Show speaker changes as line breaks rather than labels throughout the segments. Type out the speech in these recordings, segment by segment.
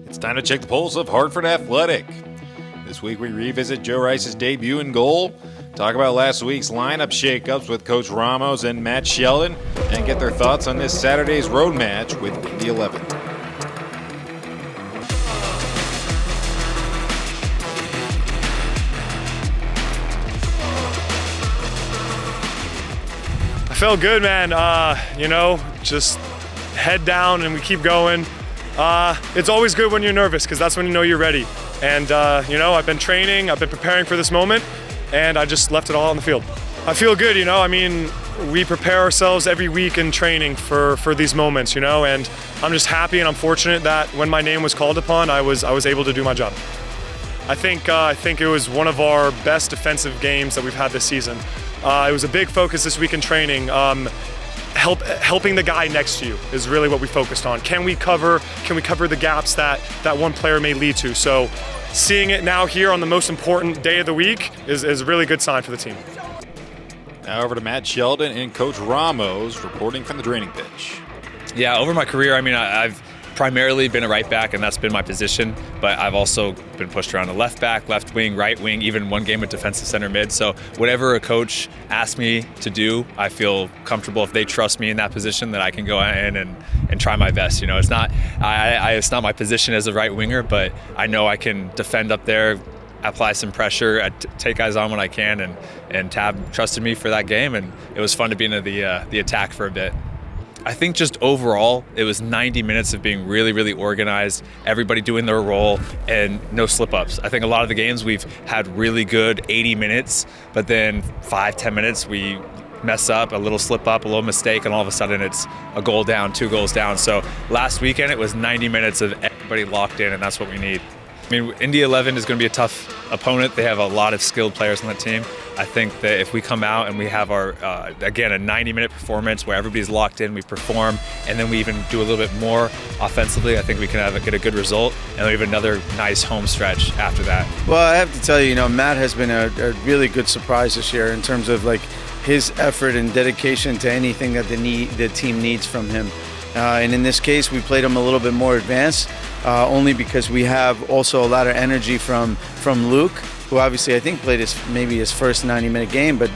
It's time to check the pulse of Hartford Athletic. This week we revisit Joe Rice's debut in goal, talk about last week's lineup shakeups with Coach Ramos and Matt Sheldon, and get their thoughts on this Saturday's road match with Indy 11.
I felt good, man. Just head down and we keep going. It's always good when you're nervous because that's when you know you're ready. And, I've been training, I've been preparing for this moment, and I just left it all on the field. I feel good, we prepare ourselves every week in training for these moments, and I'm just happy and I'm fortunate that when my name was called upon, I was able to do my job. I think it was one of our best defensive games that we've had this season. It was a big focus this week in training. Helping the guy next to you is really what we focused on. Can we cover the gaps that one player may lead to? So seeing it now here on the most important day of the week is a really good sign for the team.
Now over to Matt Sheldon and Coach Ramos reporting from the training pitch.
Yeah, over my career, I've primarily been a right back, and that's been my position, but I've also been pushed around to left back, left wing, right wing, even one game with defensive center mid. So whatever a coach asks me to do, I feel comfortable if they trust me in that position that I can go in and try my best. It's not it's not my position as a right winger, but I know I can defend up there, apply some pressure, take guys on when I can, and Tab trusted me for that game, and it was fun to be in the attack for a bit. I think just overall, it was 90 minutes of being really, really organized, everybody doing their role, and no slip-ups. I think a lot of the games we've had really good 80 minutes, but then 5-10 minutes we mess up, a little slip-up, a little mistake, and all of a sudden it's a goal down, 2 goals down. So last weekend it was 90 minutes of everybody locked in, and that's what we need. Indy 11 is going to be a tough opponent. They have a lot of skilled players on that team. I think that if we come out and we have our, again, a 90-minute performance where everybody's locked in, we perform, and then we even do a little bit more offensively, I think we can get a good result, and we have another nice home stretch after that.
Well, I have to tell you, Matt has been a really good surprise this year in terms of his effort and dedication to anything that the team needs from him. And in this case, we played him a little bit more advanced, only because we have also a lot of energy from Luke, who obviously I think played his first 90-minute game, but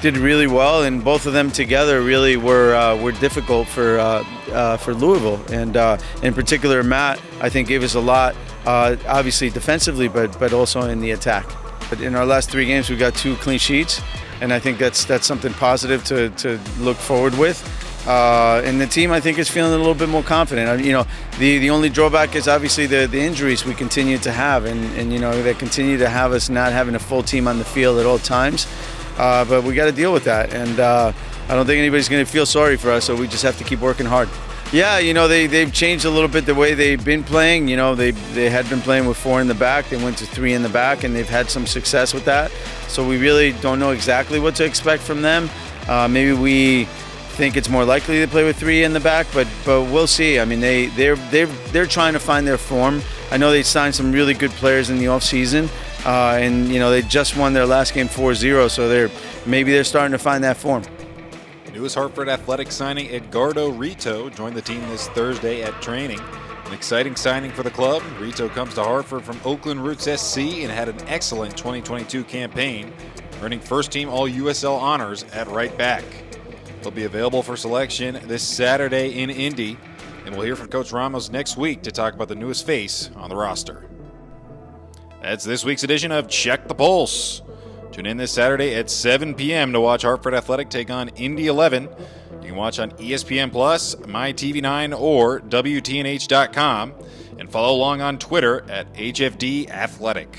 did really well. And both of them together really were difficult for Louisville. And in particular, Matt, I think gave us a lot, obviously defensively, but also in the attack. But in our last 3 games, we got 2 clean sheets, and I think that's something positive to look forward with. And the team, I think, is feeling a little bit more confident. The only drawback is obviously the injuries we continue to have, and they continue to have us not having a full team on the field at all times. But we got to deal with that, and I don't think anybody's going to feel sorry for us. So we just have to keep working hard. Yeah, they've changed a little bit the way they've been playing. They had been playing with 4 in the back. They went to 3 in the back, and they've had some success with that. So we really don't know exactly what to expect from them. Maybe we think it's more likely to play with 3 in the back, but we'll see. They're trying to find their form. I know they signed some really good players in the offseason, and they just won their last game 4-0, so they're starting to find that form.
Newest Hartford Athletic signing Edgardo Rito joined the team this Thursday at training. An exciting signing for the club. Rito comes to Hartford from Oakland Roots SC and had an excellent 2022 campaign, earning first-team All-USL honors at right back. He'll be available for selection this Saturday in Indy, and we'll hear from Coach Ramos next week to talk about the newest face on the roster. That's this week's edition of Check the Pulse. Tune in this Saturday at 7 p.m. to watch Hartford Athletic take on Indy 11. You can watch on ESPN+, MyTV9, or WTNH.com, and follow along on Twitter at HFD Athletic.